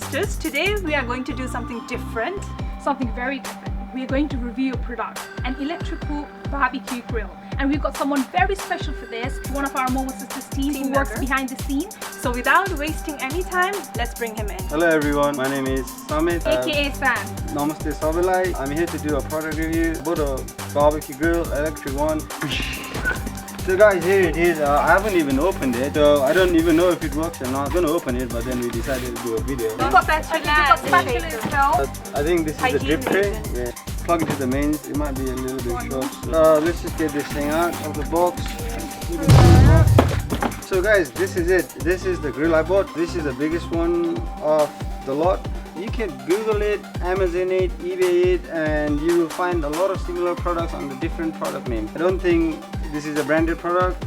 sisters. Today we are going to do something different. Something very different. We're going to review a product, an electrical barbecue grill. And we've got someone very special for this, one of our Momo Sisters team who works behind the scene. So without wasting any time, let's bring him in. Hello everyone, my name is Samit. AKA Sam. Namaste Sabilai. I'm here to do a product review about a barbecue grill, electric one. So guys, here it is. I haven't even opened it, so I don't even know if it works or not. I was going to open it, but then we decided to do a video. We've got that spatula as well. I think this is the drip tray. Yeah. Plug it to the mains, it might be a little bit short. So, let's just get this thing out of the box. So guys, this is it. This is the grill I bought. This is the biggest one of the lot. You can Google it, Amazon it, eBay it, and you will find a lot of similar products on the different product names. I don't think this is a branded product,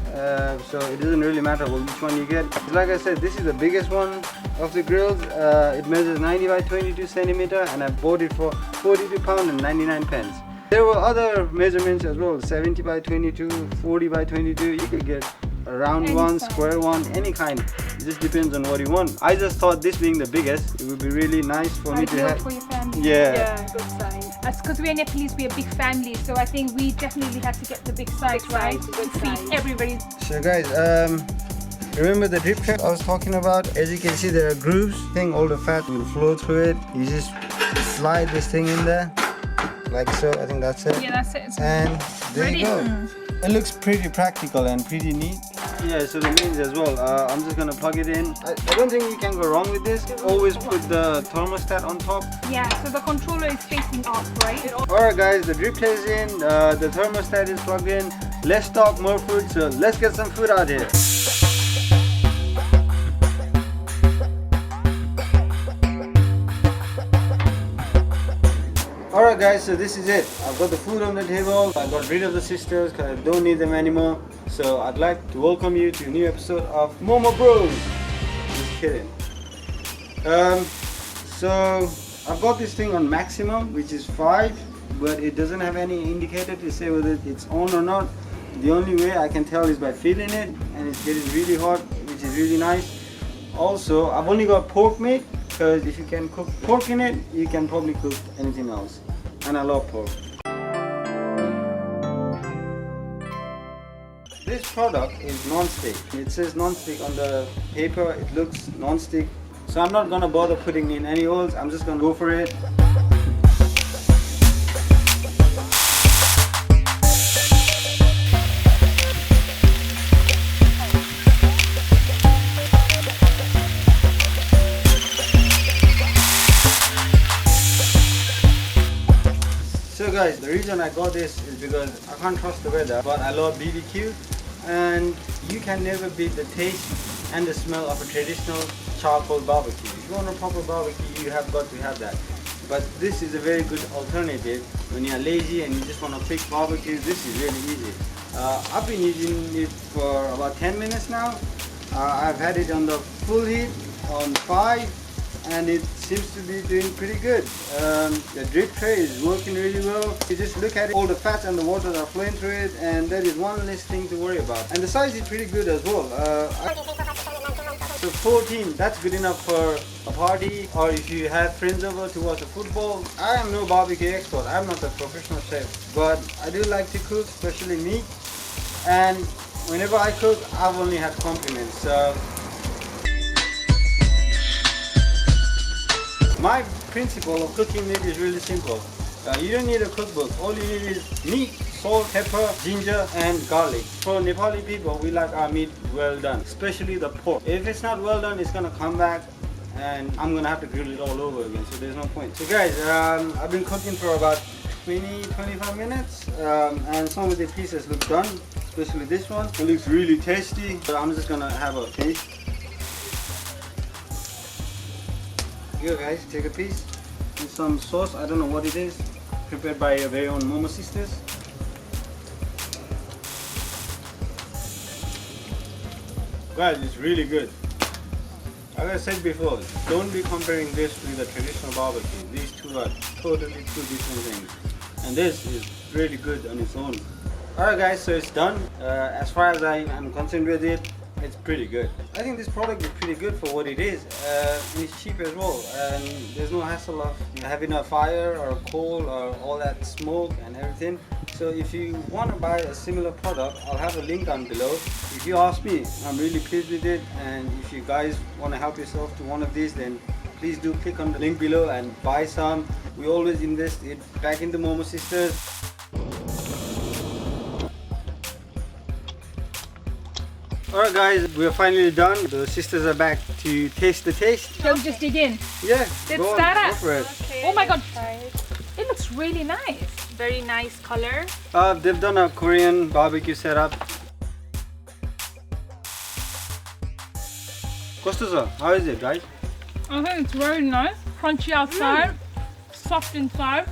so it doesn't really matter which one you get. Like I said, this is the biggest one of the grills. It measures 90 by 22 centimeter, and I bought it for £42 and 99 pence. There were other measurements as well, 70 by 22, 40 by 22. You could get a round one, square one, any kind. It just depends on what you want. I just thought this being the biggest, it would be really nice for me to have. For your family. Yeah, good size. That's because we're Nepalese, we're a big family, so I think we definitely had to get the big size, right? Good To size. feed everybody. So guys, remember the drip tray I was talking about? As you can see, there are grooves. All the fat will flow through it. You just slide this thing in there, like so. I think that's it. Yeah, that's it. It's And there ready. you go. It looks pretty practical and pretty neat. Yeah, so the mains as well. I'm just gonna plug it in. I don't think you can go wrong with this. Always put the thermostat on top. Yeah, so the controller is facing up, right? Alright guys, the drip tray is in, the thermostat is plugged in. Let's talk more food, so let's get some food out here. Alright guys, so this is it. I've got the food on the table. I got rid of the sisters because I don't need them anymore. So I'd like to welcome you to a new episode of Momo Bros. Just kidding. So I've got this thing on maximum, which is 5, but it doesn't have any indicator to say whether it's on or not. The only way I can tell is by feeling it, and it's getting really hot, which is really nice. Also, I've only got pork meat, because if you can cook pork in it, you can probably cook anything else. And I love pork. This product is non-stick. It says non-stick on the paper. It looks non-stick. So I'm not gonna bother putting in any oils. I'm just gonna go for it. So guys, the reason I got this is because I can't trust the weather, but I love BBQ, and you can never beat the taste and the smell of a traditional charcoal barbecue. If you want a proper barbecue, you have got to have that. But this is a very good alternative when you're lazy and you just want a quick barbecue. This is really easy. I've been using it for about 10 minutes now. I've had it on the full heat on 5. And it seems to be doing pretty good. The drip tray is working really well. You just look at it, all the fats and the water are flowing through it, and there is one less thing to worry about. And the size is pretty good as well. So 14, that's good enough for a party, or if you have friends over to watch a football. I am no barbecue expert, I'm not a professional chef, but I do like to cook, especially meat. And whenever I cook, I've only had compliments. So my principle of cooking meat is really simple. You don't need a cookbook. All you need is meat, salt, pepper, ginger and garlic. For Nepali people, we like our meat well done, especially the pork. If it's not well done, it's gonna come back and I'm gonna have to grill it all over again, so there's no point. So guys, I've been cooking for about 20-25 minutes and some of the pieces look done, especially this one. It looks really tasty, so I'm just gonna have a taste. Here guys, take a piece. And some sauce, I don't know what it is, prepared by your very own Momo sisters. Guys, it's really good. As I said before, don't be comparing this with a traditional barbecue. These two are totally two different things. And this is really good on its own. Alright guys, so it's done. As far as I am concerned with it, it's pretty good. I think this product is pretty good for what it is. And it's cheap as well, and there's no hassle of having a fire or a coal or all that smoke and everything. So if you want to buy a similar product, I'll have a link down below. If you ask me, I'm really pleased with it, and if you guys want to help yourself to one of these, then please do click on the link below and buy some. We always invest it back in the Momo sisters. Alright guys, we're finally done. The sisters are back to taste the taste. Shall we just dig in? Yeah, Let's go start on, up. go for it. Okay, Oh my god. let's try it. It looks really nice. Very nice color. They've done a Korean barbecue setup. Kostuza, how is it guys? I think it's very nice. Crunchy outside, soft inside.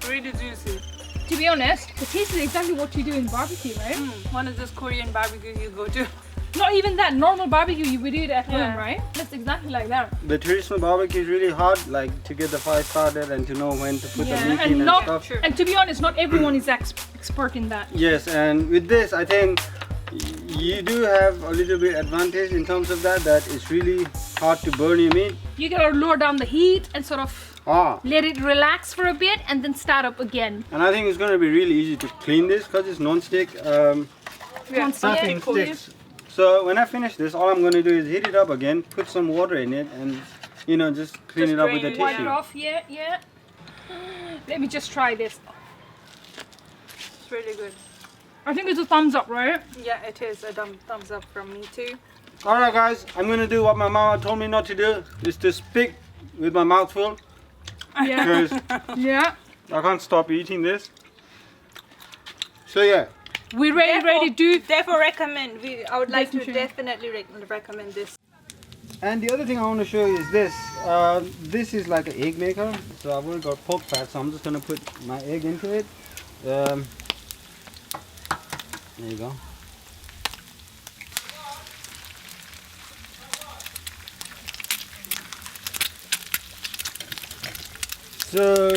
Really juicy. To be honest, the taste is exactly what you do in barbecue, right? One of those Korean barbecues you go to. Not even that, normal barbecue, you would do it at Yeah. home, right? That's exactly like that. The traditional barbecue is really hard, like to get the fire started and to know when to put the Yeah, meat and in and not- stuff. Sure. And to be honest, not everyone is expert in that. Yes, and with this, I think you do have a little bit advantage in terms of that it's really hard to burn your meat. You gotta lower down the heat and sort of let it relax for a bit and then start up again. And I think it's going to be really easy to clean this because it's non-stick. Nothing cool. sticks. So when I finish this, all I'm going to do is heat it up again, put some water in it, and you know, just clean Just it up with a drain it, Wipe it tissue. off, yeah. Let me just try this. It's really good. I think it's a thumbs up, right? Yeah, it is a thumbs up from me too. Alright guys, I'm going to do what my mama told me not to do, is to speak with my mouth full, Yeah. because Yeah. I can't stop eating this. So yeah. We're ready to do. Therefore, recommend. I would like to Definitely. definitely recommend this. And the other thing I want to show you is this. This is like an egg maker. So I've only got pork fat, so I'm just going to put my egg into it. There you go. So,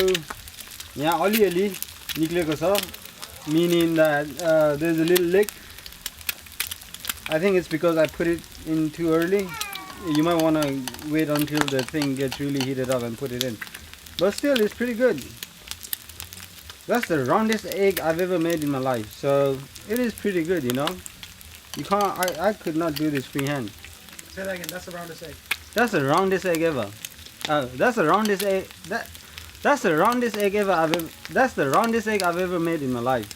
yeah, ali nikleko cha, meaning that there's a little lick. I think it's because I put it in too early. You might want to wait until the thing gets really heated up and put it in. But still, it's pretty good. That's the roundest egg I've ever made in my life. So it is pretty good, you know. You can't. I could not do this freehand. Say that again. That's the roundest egg. That's the roundest egg ever. That's the roundest egg. That's the roundest egg ever. That's the roundest egg I've ever made in my life.